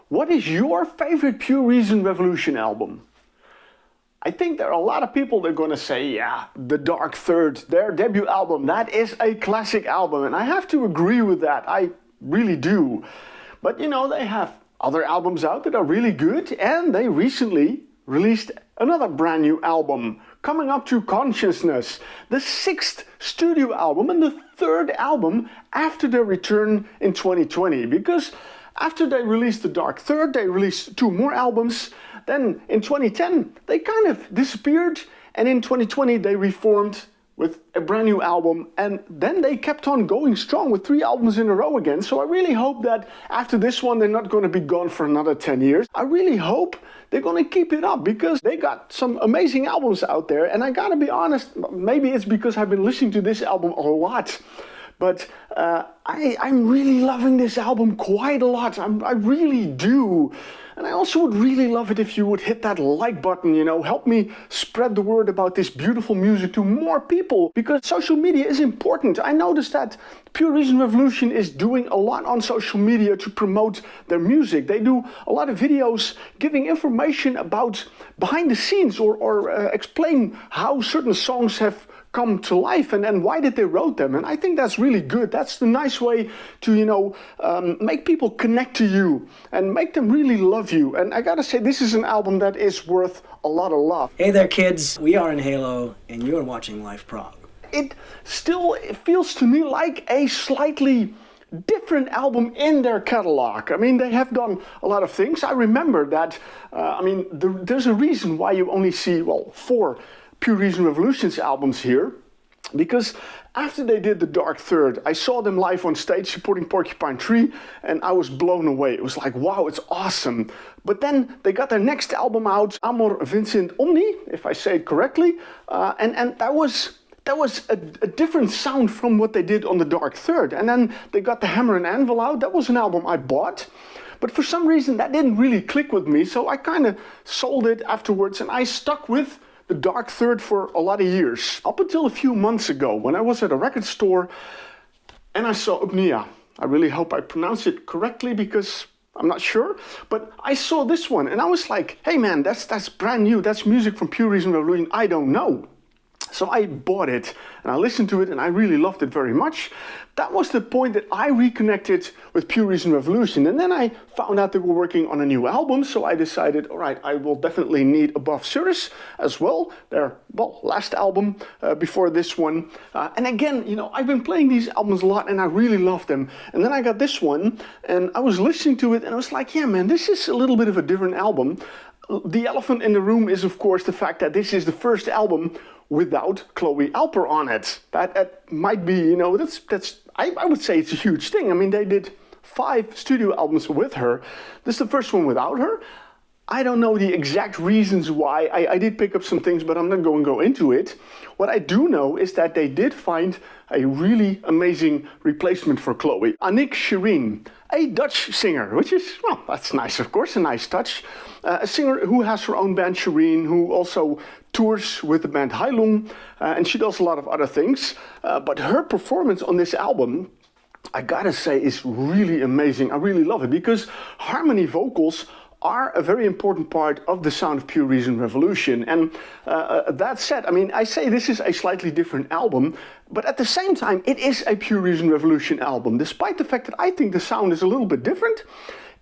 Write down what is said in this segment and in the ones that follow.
What is your favorite Pure Reason Revolution album? I think there are a lot of people that are going to say, yeah, The Dark Third, their debut album, that is a classic album. And I have to agree with that. I really do. But you know, they have other albums out that are really good. And they recently released another brand new album, Coming Up to Consciousness, the 6th studio album and the 3rd album after their return in 2020. Because after they released The Dark Third, they released 2 more albums. Then in 2010, they kind of disappeared. And in 2020, they reformed with a brand new album. And then they kept on going strong with 3 albums in a row again. So I really hope that after this one, they're not going to be gone for another 10 years. I really hope they're going to keep it up because they got some amazing albums out there. And I gotta be honest, maybe it's because I've been listening to this album a lot. But I'm really loving this album quite a lot. I really do. And I also would really love it if you would hit that like button, you know, help me spread the word about this beautiful music to more people, because social media is important. I noticed that Pure Reason Revolution is doing a lot on social media to promote their music. They do a lot of videos giving information about behind the scenes or explain how certain songs have come to life and why did they wrote them. And I think that's really good. That's the nice way to, you know, make people connect to you and make them really love you. And I gotta say, this is an album that is worth a lot of love. Hey there, kids. We are in Halo, and you're watching LiveProg. It feels to me like a slightly different album in their catalog. I mean, they have done a lot of things. I remember that, there's a reason why you only see, 4 Pure Reason Revolution's albums here, because after they did The Dark Third, I saw them live on stage supporting Porcupine Tree, and I was blown away. It was like, wow, it's awesome. But then they got their next album out, Amor Vincent Omni, if I say it correctly, and that was a different sound from what they did on The Dark Third. And then they got the Hammer and Anvil out. That was an album I bought. But for some reason, that didn't really click with me, so I kind of sold it afterwards, and I stuck with The Dark Third for a lot of years. Up until a few months ago, when I was at a record store and I saw Upnia. I really hope I pronounced it correctly because I'm not sure. But I saw this one and I was like, hey man, that's brand new. That's music from Pure Reason Revolution. I don't know. So I bought it and I listened to it and I really loved it very much. That was the point that I reconnected with Pure Reason Revolution. And then I found out they were working on a new album. So I decided, all right, I will definitely need Above Cirrus as well. Their, last album before this one. And again, you know, I've been playing these albums a lot and I really love them. And then I got this one and I was listening to it and I was like, yeah, man, this is a little bit of a different album. The elephant in the room is, of course, the fact that this is the first album without Chloe Alper on it. That might be, you know, I would say it's a huge thing. I mean, they did 5 studio albums with her. This is the first one without her. I don't know the exact reasons why. I did pick up some things, but I'm not going to go into it. What I do know is that they did find a really amazing replacement for Chloe. Annick Shireen, a Dutch singer, which is, well, that's nice, of course, a nice touch. A singer who has her own band, Shireen, who also tours with the band Heilung, and she does a lot of other things. But her performance on this album, I gotta say, is really amazing. I really love it because harmony vocals are a very important part of the sound of Pure Reason Revolution. And that said, I mean, I say this is a slightly different album, but at the same time, it is a Pure Reason Revolution album. Despite the fact that I think the sound is a little bit different,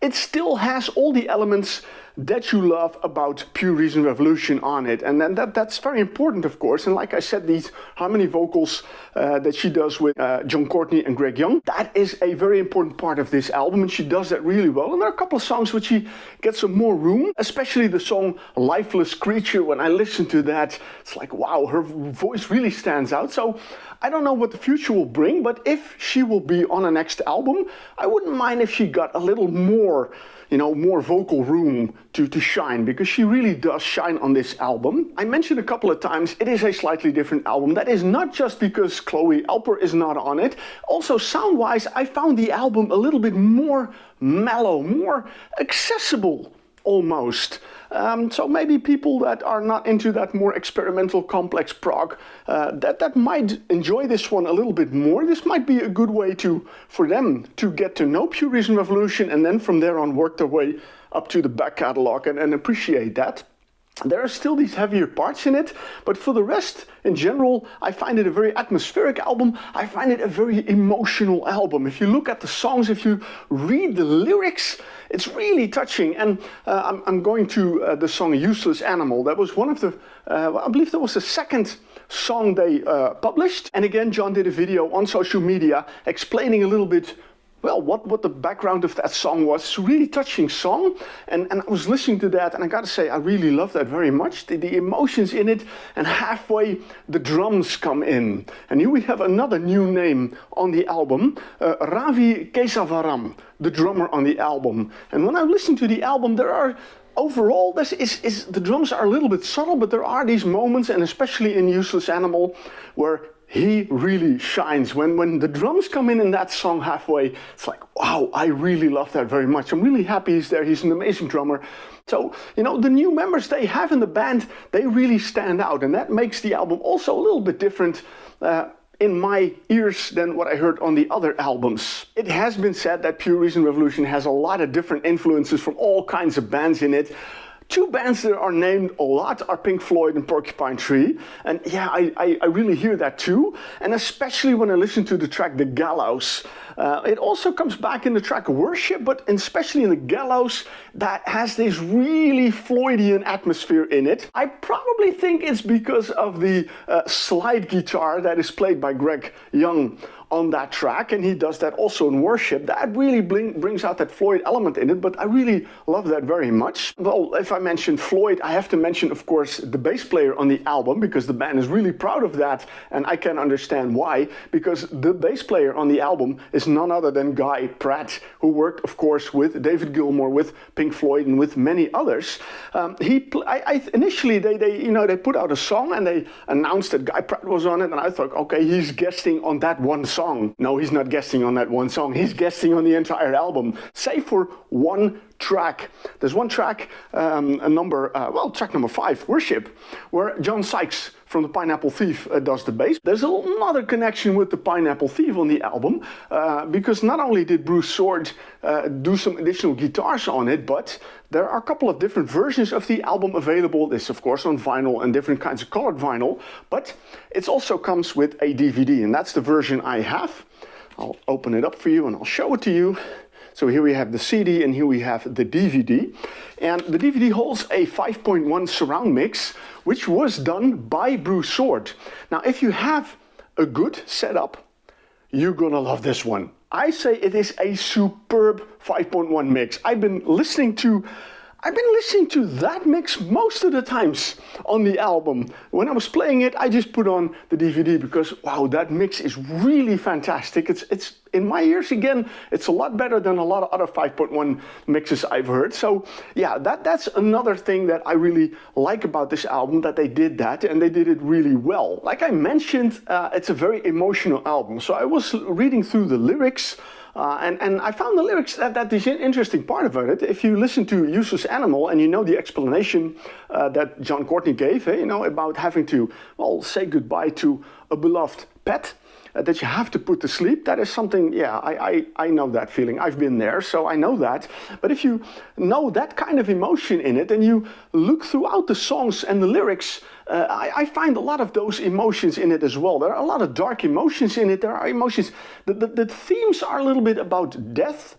it still has all the elements that you love about Pure Reason Revolution on it. And then that's very important, of course. And like I said, these harmony vocals that she does with John Courtney and Greg Young, that is a very important part of this album, and she does that really well. And there are a couple of songs which she gets some more room, especially the song Lifeless Creature. When I listen to that, it's like, wow, her voice really stands out. So I don't know what the future will bring, but if she will be on a next album, I wouldn't mind if she got a little more, you know, more vocal room to shine, because she really does shine on this album. I mentioned a couple of times, it is a slightly different album. That is not just because Chloe Alper is not on it. Also, sound-wise, I found the album a little bit more mellow, more accessible. almost. So maybe people that are not into that more experimental, complex prog, that might enjoy this one a little bit more. This might be a good way for them to get to know Pure Reason Revolution, and then from there on work their way up to the back catalog and appreciate that. There are still these heavier parts in it, but for the rest, in general, I find it a very atmospheric album. I find it a very emotional album. If you look at the songs, if you read the lyrics, it's really touching. And I'm going to the song Useless Animal. That was one of the, I believe that was the second song they published. And again, John did a video on social media explaining a little bit well, what the background of that song was. It's a really touching song, and I was listening to that, and I gotta say, I really love that very much, the emotions in it, and halfway the drums come in. And here we have another new name on the album, Ravi Kesavaram, the drummer on the album. And when I listen to the album, there are overall, the drums are a little bit subtle, but there are these moments, and especially in Useless Animal, where he really shines. When the drums come in that song halfway, it's like, wow, I really love that very much. I'm really happy he's there. He's an amazing drummer. So, you know, the new members they have in the band, they really stand out, and that makes the album also a little bit different in my ears than what I heard on the other albums. It has been said that Pure Reason Revolution has a lot of different influences from all kinds of bands in it. Two bands that are named a lot are Pink Floyd and Porcupine Tree. And yeah, I really hear that too. And especially when I listen to the track The Gallows. It also comes back in the track Worship, but especially in The Gallows, that has this really Floydian atmosphere in it. I probably think it's because of the slide guitar that is played by Greg Young on that track, and he does that also in Worship. That really brings out that Floyd element in it, but I really love that very much. Well, if I mention Floyd, I have to mention, of course, the bass player on the album, because the band is really proud of that, and I can understand why, because the bass player on the album is none other than Guy Pratt, who worked, of course, with David Gilmour, with Pink Floyd, and with many others. Initially, they put out a song, and they announced that Guy Pratt was on it, and I thought, okay, he's guesting on that one song. No, he's not guesting on that one song. He's guesting on the entire album, save for one track. There's one track, track number 5, Worship, where John Sykes from the Pineapple Thief does the bass. There's another connection with the Pineapple Thief on the album, because not only did Bruce Sword do some additional guitars on it, but there are a couple of different versions of the album available. This, of course, on vinyl and different kinds of colored vinyl, but it also comes with a DVD, and that's the version I have. I'll open it up for you and I'll show it to you. So here we have the CD and here we have the DVD. And the DVD holds a 5.1 surround mix, which was done by Bruce Sword. Now, if you have a good setup, you're gonna love this one. I say it is a superb 5.1 mix. I've been listening to that mix most of the times on the album. When I was playing it, I just put on the DVD because, wow, that mix is really fantastic. It's in my ears, again, it's a lot better than a lot of other 5.1 mixes I've heard. So yeah, that's another thing that I really like about this album, that they did that, and they did it really well. Like I mentioned, it's a very emotional album. So I was reading through the lyrics, and I found the lyrics, that is an interesting part about it. If you listen to Useless Animal and you know the explanation that John Courtney gave, about having to, say goodbye to a beloved pet, that you have to put to sleep, that is something, yeah, I know that feeling. I've been there, so I know that. But if you know that kind of emotion in it and you look throughout the songs and the lyrics, I find a lot of those emotions in it as well. There are a lot of dark emotions in it. There are emotions, the themes are a little bit about death,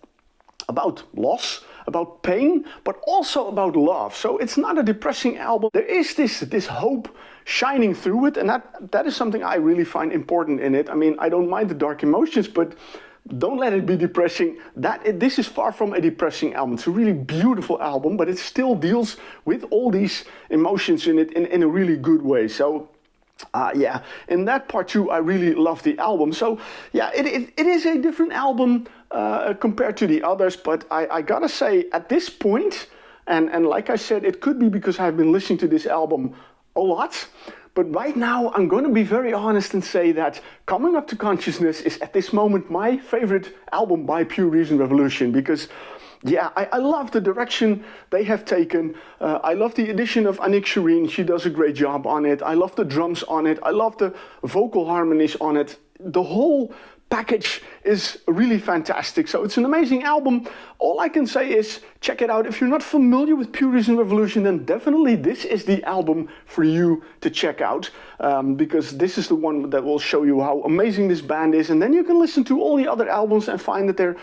about loss, about pain, but also about love. So it's not a depressing album. There is this hope shining through it, and that is something I really find important in it. I mean, I don't mind the dark emotions, but don't let it be depressing. This is far from a depressing album. It's a really beautiful album, but it still deals with all these emotions in it in a really good way. So yeah, in that part too, I really love the album. So yeah, it is a different album compared to the others, but I gotta say, at this point, and like I said, it could be because I've been listening to this album a lot, but right now I'm going to be very honest and say that Coming Up to Consciousness is at this moment my favorite album by Pure Reason Revolution, because yeah, I love the direction they have taken. I love the addition of Anik Shireen. She does a great job on it. I love the drums on it. I love the vocal harmonies on it. The whole package is really fantastic. So it's an amazing album. All I can say is check it out. If you're not familiar with Pure Reason Revolution, then definitely this is the album for you to check out, because this is the one that will show you how amazing this band is, and then you can listen to all the other albums and find that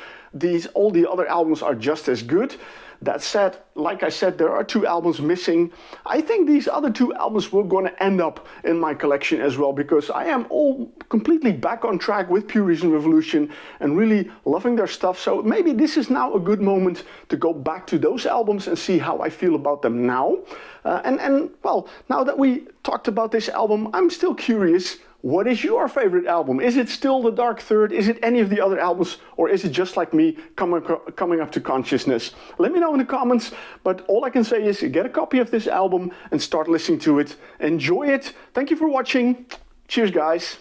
all the other albums are just as good. That said, like I said, there are 2 albums missing. I think these other 2 albums were going to end up in my collection as well, because I am all completely back on track with Pure Reason Revolution and really loving their stuff. So maybe this is now a good moment to go back to those albums and see how I feel about them now. And well, now that we talked about this album, I'm still curious. What is your favorite album? Is it still The Dark Third? Is it any of the other albums? Or is it just like me coming up to consciousness? Let me know in the comments. But all I can say is get a copy of this album and start listening to it. Enjoy it. Thank you for watching. Cheers, guys.